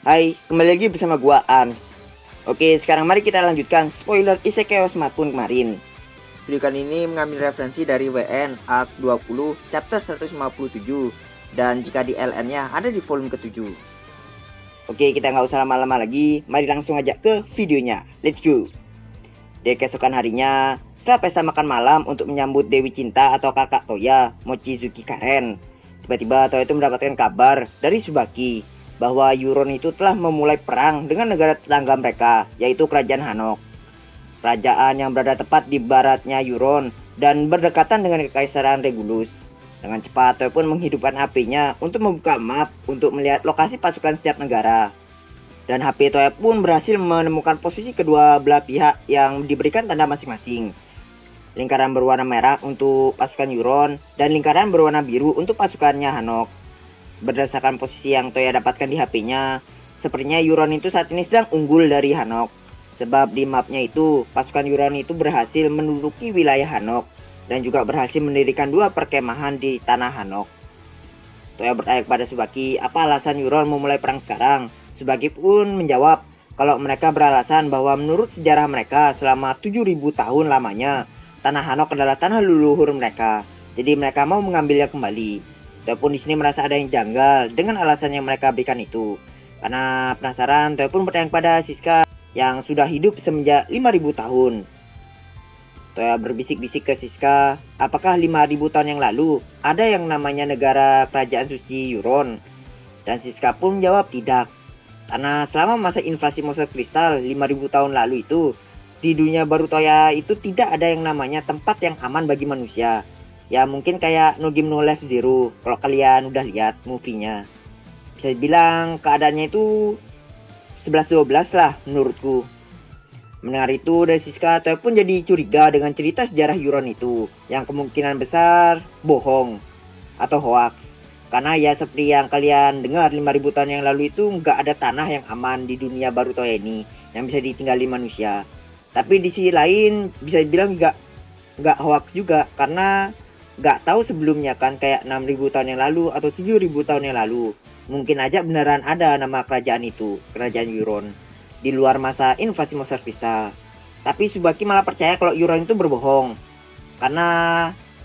Hai, kembali lagi bersama gua Ans. Oke, sekarang mari kita lanjutkan spoiler Isekai Osmatun kemarin. Video kali ini mengambil referensi dari WN Arc 20 chapter 157 dan jika di LN-nya ada di volume ke-7. Oke, kita nggak usah lama-lama lagi, mari langsung aja ke videonya. Let's go. Di keesokan harinya, setelah pesta makan malam untuk menyambut Dewi Cinta atau kakak Toya, Mochizuki Karen, tiba-tiba Toya itu mendapatkan kabar dari Tsubaki bahwa Euron itu telah memulai perang dengan negara tetangga mereka, yaitu Kerajaan Hanok. Kerajaan yang berada tepat di baratnya Euron dan berdekatan dengan Kekaisaran Regulus. Dengan cepat, Toya pun menghidupkan HP-nya untuk membuka map untuk melihat lokasi pasukan setiap negara. Dan HP Toya pun berhasil menemukan posisi kedua belah pihak yang diberikan tanda masing-masing. Lingkaran berwarna merah untuk pasukan Euron dan lingkaran berwarna biru untuk pasukannya Hanok. Berdasarkan posisi yang Toya dapatkan di HP-nya, sepertinya Euron itu saat ini sedang unggul dari Hanok. Sebab di mapnya itu, pasukan Euron itu berhasil menduduki wilayah Hanok dan juga berhasil mendirikan 2 perkemahan di tanah Hanok. Toya bertanya kepada Tsubaki apa alasan Euron memulai perang sekarang. Tsubaki pun menjawab kalau mereka beralasan bahwa menurut sejarah mereka selama 7.000 tahun lamanya, tanah Hanok adalah tanah leluhur mereka. Jadi mereka mau mengambilnya kembali. Toya pun di sini merasa ada yang janggal dengan alasan yang mereka berikan itu. Karena penasaran, Toya pun bertanya kepada Siska yang sudah hidup semenjak 5.000 tahun. Toya berbisik-bisik ke Siska, apakah 5.000 tahun yang lalu ada yang namanya negara kerajaan suci Euron? Dan Siska pun menjawab tidak. Karena selama masa invasi monster kristal 5.000 tahun lalu itu, di dunia baru Toya itu tidak ada yang namanya tempat yang aman bagi manusia. Ya mungkin kayak No Game No Life Zero kalau kalian udah lihat movie-nya. Bisa dibilang keadaannya itu 11-12 lah menurutku. Mendengar itu dari Siska, Toya pun jadi curiga dengan cerita sejarah Euron itu, yang kemungkinan besar bohong atau hoax. Karena ya seperti yang kalian dengar 5.000 tahun yang lalu itu nggak ada tanah yang aman di dunia baru Toya ini yang bisa ditinggali manusia. Tapi di sisi lain bisa dibilang nggak hoax juga karena nggak tahu sebelumnya kan kayak 6.000 tahun yang lalu atau 7.000 tahun yang lalu. Mungkin aja beneran ada nama kerajaan itu, kerajaan Euron, di luar masa invasi monster kristal. Tapi Tsubaki malah percaya kalau Euron itu berbohong. Karena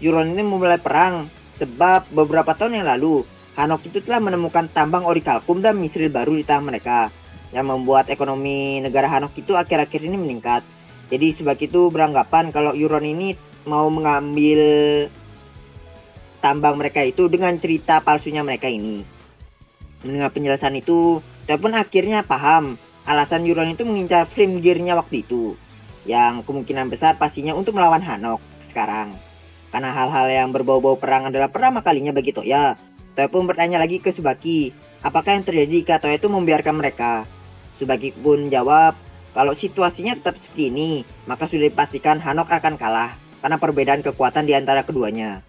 Euron ini memulai perang sebab beberapa tahun yang lalu Hanok itu telah menemukan tambang orikalkum dan misril baru di tanah mereka yang membuat ekonomi negara Hanok itu akhir-akhir ini meningkat. Jadi Tsubaki itu beranggapan kalau Euron ini mau mengambil tambang mereka itu dengan cerita palsunya mereka ini. Mendengar penjelasan itu, Toya pun akhirnya paham alasan Euron itu mengincar frame gear-nya waktu itu, yang kemungkinan besar pastinya untuk melawan Hanok sekarang. Karena hal-hal yang berbau-bau perang adalah pertama kalinya bagi Toya. Toya pun bertanya lagi ke Tsubaki, apakah yang terjadi jika Toya itu membiarkan mereka? Tsubaki pun jawab, kalau situasinya tetap seperti ini, maka sudah dipastikan Hanok akan kalah karena perbedaan kekuatan di antara keduanya.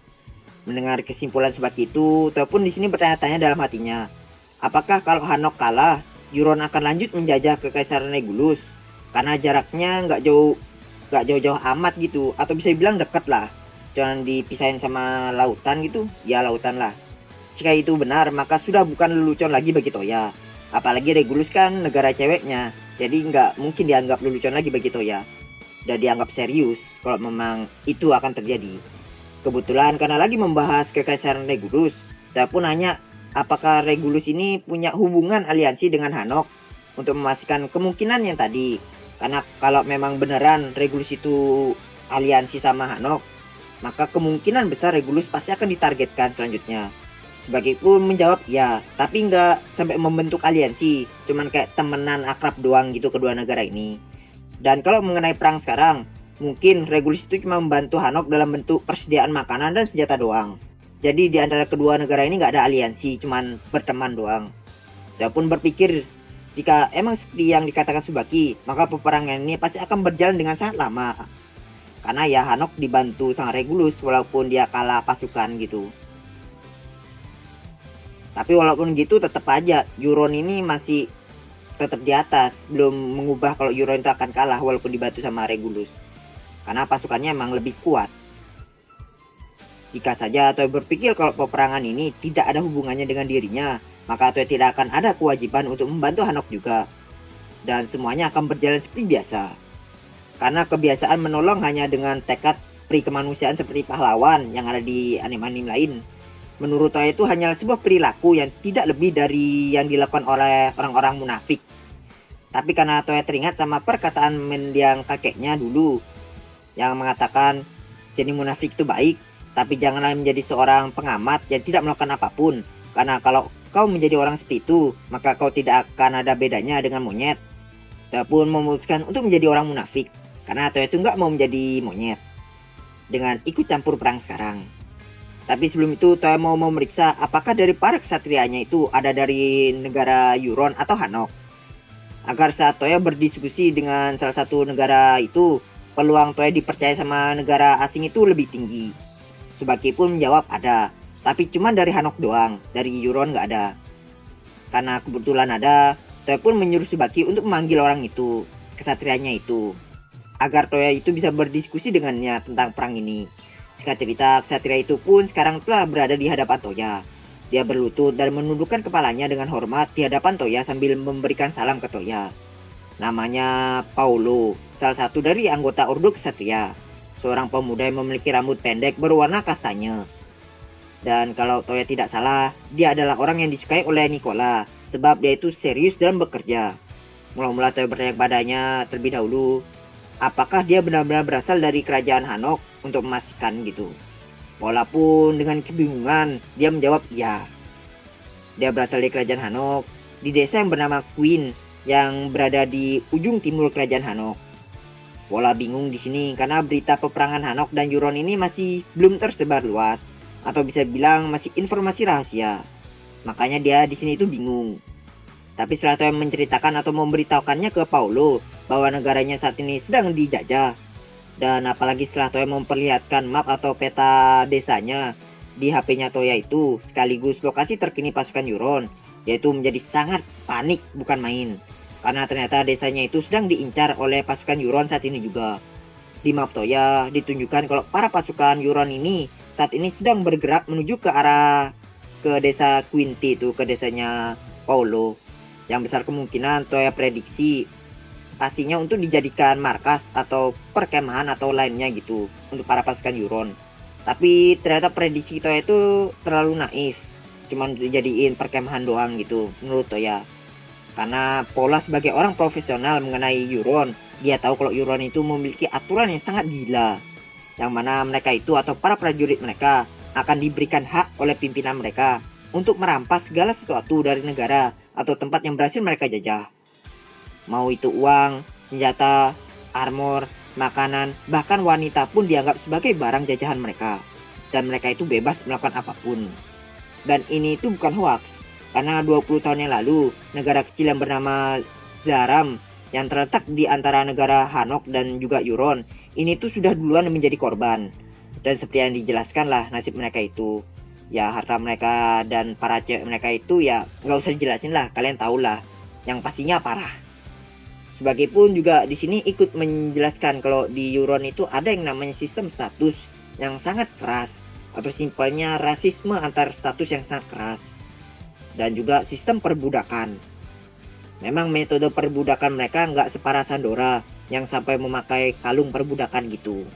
Mendengar kesimpulan Tsubaki itu, Toya pun di sini bertanya-tanya dalam hatinya, apakah kalau Hanok kalah, Euron akan lanjut menjajah Kekaisaran Regulus? Karena jaraknya nggak jauh-jauh amat gitu, atau bisa dibilang dekat lah. Jangan dipisahin sama lautan gitu, ya lautan lah. Jika itu benar, maka sudah bukan lelucon lagi bagi Toya. Apalagi Regulus kan negara ceweknya, jadi nggak mungkin dianggap lelucon lagi bagi Toya. Udah dianggap serius kalau memang itu akan terjadi. Kebetulan karena lagi membahas Kekaisaran Regulus, Toya pun nanya apakah Regulus ini punya hubungan aliansi dengan Hanok untuk memastikan kemungkinan yang tadi. Karena kalau memang beneran Regulus itu aliansi sama Hanok, maka kemungkinan besar Regulus pasti akan ditargetkan selanjutnya. Sebagai pun menjawab ya, tapi nggak sampai membentuk aliansi, cuman kayak temenan akrab doang gitu kedua negara ini. Dan kalau mengenai perang sekarang, mungkin Regulus itu cuma membantu Hanok dalam bentuk persediaan makanan dan senjata doang. Jadi di antara kedua negara ini nggak ada aliansi, cuman berteman doang. Dia pun berpikir jika emang seperti yang dikatakan Tsubaki, maka peperangan ini pasti akan berjalan dengan sangat lama. Karena ya Hanok dibantu sama Regulus walaupun dia kalah pasukan gitu. Tapi walaupun gitu tetap aja Euron ini masih tetap di atas, belum mengubah kalau Euron itu akan kalah walaupun dibantu sama Regulus. Karena pasukannya emang lebih kuat. Jika saja Toya berpikir kalau peperangan ini tidak ada hubungannya dengan dirinya, maka Toya tidak akan ada kewajiban untuk membantu Hanok juga. Dan semuanya akan berjalan seperti biasa. Karena kebiasaan menolong hanya dengan tekad peri kemanusiaan seperti pahlawan yang ada di anime-anime lain. Menurut Toya itu hanyalah sebuah perilaku yang tidak lebih dari yang dilakukan oleh orang-orang munafik. Tapi karena Toya teringat sama perkataan mendiang kakeknya dulu yang mengatakan jadi munafik itu baik, tapi janganlah menjadi seorang pengamat yang tidak melakukan apapun. Karena kalau kau menjadi orang seperti itu, maka kau tidak akan ada bedanya dengan monyet. Toya pun memutuskan untuk menjadi orang munafik, karena Toya itu nggak mau menjadi monyet dengan ikut campur perang sekarang. Tapi sebelum itu Toya mau memeriksa apakah dari para kesatrianya itu ada dari negara Euron atau Hanok. Agar saat Toya berdiskusi dengan salah satu negara itu, peluang Toya dipercaya sama negara asing itu lebih tinggi. Subaki pun menjawab ada, tapi cuma dari Hanok doang, dari Euron nggak ada. Karena kebetulan ada, Toya pun menyuruh Subaki untuk memanggil orang itu, kesatrianya itu, agar Toya itu bisa berdiskusi dengannya tentang perang ini. Singkat cerita, kesatria itu pun sekarang telah berada di hadapan Toya. Dia berlutut dan menundukkan kepalanya dengan hormat di hadapan Toya sambil memberikan salam ke Toya. Namanya Paulo, salah satu dari anggota Ordo Kesatria. Seorang pemuda yang memiliki rambut pendek berwarna kastanya. Dan kalau Toya tidak salah, dia adalah orang yang disukai oleh Nicola, sebab dia itu serius dalam bekerja. Mula-mula Toya bertanya padanya terlebih dahulu, apakah dia benar-benar berasal dari kerajaan Hanok untuk memastikan gitu. Walaupun dengan kebingungan, dia menjawab iya. Dia berasal dari kerajaan Hanok, di desa yang bernama Queen, yang berada di ujung timur kerajaan Hanok. Pola bingung di sini karena berita peperangan Hanok dan Euron ini masih belum tersebar luas, atau bisa bilang masih informasi rahasia. Makanya dia di sini itu bingung. Tapi setelah Toya menceritakan atau memberitahukannya ke Paulo bahwa negaranya saat ini sedang dijajah, dan apalagi setelah Toya memperlihatkan map atau peta desanya di HP-nya Toya itu, sekaligus lokasi terkini pasukan Euron, yaitu menjadi sangat panik bukan main. Karena ternyata desanya itu sedang diincar oleh pasukan Euron saat ini juga. Di map Toya ditunjukkan kalau para pasukan Euron ini saat ini sedang bergerak menuju ke arah ke desa Quinty itu, ke desanya Paulo. Yang besar kemungkinan Toya prediksi pastinya untuk dijadikan markas atau perkemahan atau lainnya gitu untuk para pasukan Euron. Tapi ternyata prediksi Toya itu terlalu naif, cuman dijadiin perkemahan doang gitu menurut Toya. Karena Paula sebagai orang profesional mengenai Euron, dia tahu kalau Euron itu memiliki aturan yang sangat gila, yang mana mereka itu atau para prajurit mereka akan diberikan hak oleh pimpinan mereka untuk merampas segala sesuatu dari negara atau tempat yang berhasil mereka jajah. Mau itu uang, senjata, armor, makanan, bahkan wanita pun dianggap sebagai barang jajahan mereka. Dan mereka itu bebas melakukan apapun. Dan ini itu bukan hoax, karena 20 tahun yang lalu, negara kecil yang bernama Zaram yang terletak di antara negara Hanok dan juga Euron, ini tuh sudah duluan menjadi korban. Dan seperti yang dijelaskan lah nasib mereka itu. Ya harta mereka dan para cewek mereka itu ya nggak usah dijelasin lah, kalian tahu lah. Yang pastinya parah. Sebagai pun juga di sini ikut menjelaskan kalau di Euron itu ada yang namanya sistem status yang sangat keras, atau simpelnya rasisme antar status yang sangat keras. Dan juga sistem perbudakan. Memang metode perbudakan mereka nggak separah Sandora yang sampai memakai kalung perbudakan gitu.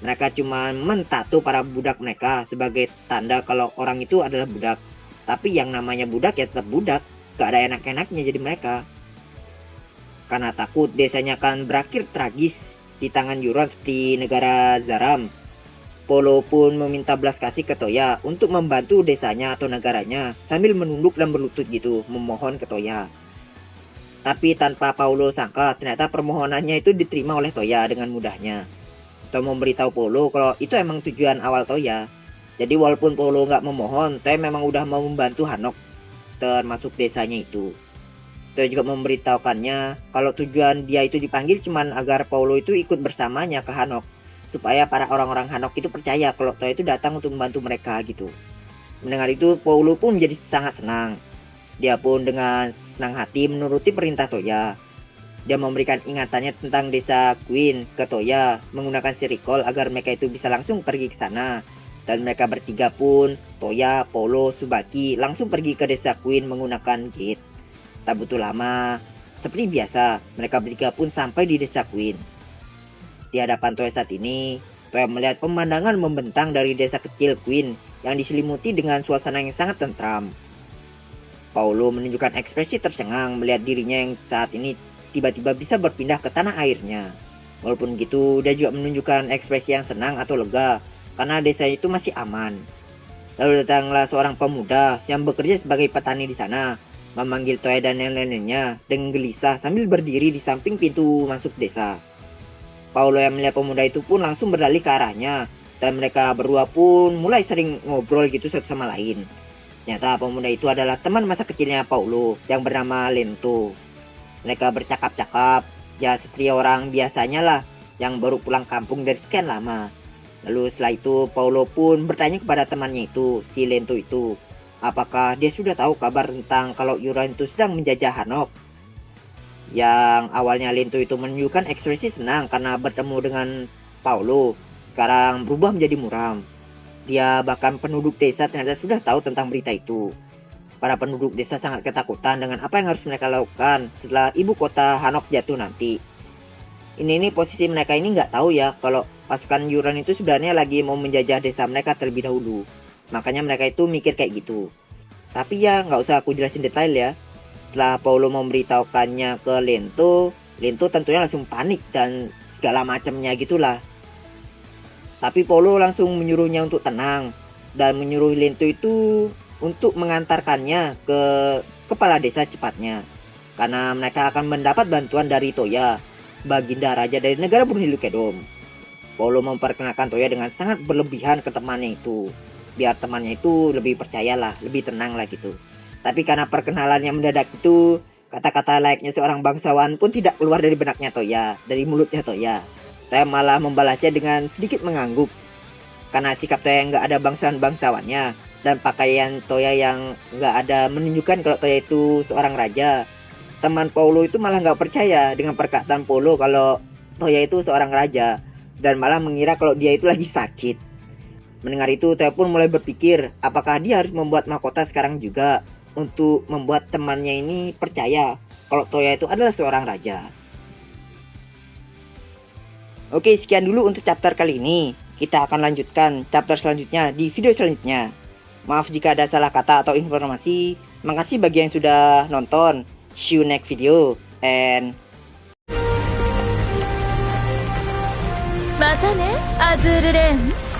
Mereka cuma mentato para budak mereka sebagai tanda kalau orang itu adalah budak. Tapi yang namanya budak ya tetap budak, gak ada enak-enaknya jadi mereka. Karena takut desanya akan berakhir tragis di tangan Euron seperti negara Zaram, Polo pun meminta belas kasih ke Toya untuk membantu desanya atau negaranya sambil menunduk dan berlutut gitu memohon ke Toya. Tapi tanpa Paulo sangka ternyata permohonannya itu diterima oleh Toya dengan mudahnya. Toya memberitahu Polo kalau itu emang tujuan awal Toya. Jadi walaupun Polo nggak memohon, Toya memang udah mau membantu Hanok termasuk desanya itu. Toya juga memberitahukannya kalau tujuan dia itu dipanggil cuman agar Paulo itu ikut bersamanya ke Hanok, supaya para orang-orang Hanok itu percaya kalau Toya itu datang untuk membantu mereka gitu. Mendengar itu Paulo pun menjadi sangat senang. Dia pun dengan senang hati menuruti perintah Toya. Dia memberikan ingatannya tentang desa Queen ke Toya menggunakan si recall agar mereka itu bisa langsung pergi ke sana Dan mereka bertiga pun, Toya, Polo, Tsubaki langsung pergi ke desa Queen menggunakan gate. Tak butuh lama, seperti biasa, mereka bertiga pun sampai di desa Queen. Di hadapan Toya saat ini, Toya melihat pemandangan membentang dari desa kecil Queen yang diselimuti dengan suasana yang sangat tentram. Paulo menunjukkan ekspresi tercengang melihat dirinya yang saat ini tiba-tiba bisa berpindah ke tanah airnya. Walaupun begitu, dia juga menunjukkan ekspresi yang senang atau lega karena desa itu masih aman. Lalu datanglah seorang pemuda yang bekerja sebagai petani di sana, memanggil Toya dan yang lainnya dengan gelisah sambil berdiri di samping pintu masuk desa. Paulo yang melihat pemuda itu pun langsung beralih ke arahnya, dan mereka berdua pun mulai sering ngobrol gitu satu sama lain. Ternyata pemuda itu adalah teman masa kecilnya Paulo yang bernama Lento. Mereka bercakap-cakap, ya seperti orang biasanya lah yang baru pulang kampung dari sekian lama. Lalu setelah itu Paulo pun bertanya kepada temannya itu, si Lento itu, apakah dia sudah tahu kabar tentang kalau Yuran itu sedang menjajah Hanok. Yang awalnya Lento itu menunjukkan ekspresi senang karena bertemu dengan Paulo, sekarang berubah menjadi muram. Dia bahkan penduduk desa ternyata sudah tahu tentang berita itu. Para penduduk desa sangat ketakutan dengan apa yang harus mereka lakukan setelah ibu kota Hanok jatuh nanti. Ini posisi mereka ini nggak tahu ya kalau pasukan Yuran itu sebenarnya lagi mau menjajah desa mereka terlebih dahulu. Makanya mereka itu mikir kayak gitu. Tapi ya nggak usah aku jelasin detail ya. Setelah Paulo memberitahukannya ke Lento tentunya langsung panik dan segala macamnya gitulah. Tapi Paulo langsung menyuruhnya untuk tenang dan menyuruh Lento itu untuk mengantarkannya ke kepala desa cepatnya. Karena mereka akan mendapat bantuan dari Toya, baginda raja dari negara Brunhildo. Paulo memperkenalkan Toya dengan sangat berlebihan ke temannya itu. Biar temannya itu lebih percayalah, lebih tenang lah gitu. Tapi karena perkenalannya mendadak itu, kata-kata layaknya seorang bangsawan pun tidak keluar dari benaknya Toya, dari mulutnya Toya. Toya malah membalasnya dengan sedikit mengangguk. Karena sikap Toya yang gak ada bangsawan-bangsawannya, dan pakaian Toya yang gak ada menunjukkan kalau Toya itu seorang raja. Teman Paulo itu malah gak percaya dengan perkataan Paulo kalau Toya itu seorang raja, dan malah mengira kalau dia itu lagi sakit. Mendengar itu, Toya pun mulai berpikir apakah dia harus membuat mahkota sekarang juga untuk membuat temannya ini percaya kalau Toya itu adalah seorang raja. Oke, sekian dulu untuk chapter kali ini. Kita akan lanjutkan chapter selanjutnya di video selanjutnya. Maaf jika ada salah kata atau informasi. Makasih bagi yang sudah nonton. See you next video and またね、アズールレーン。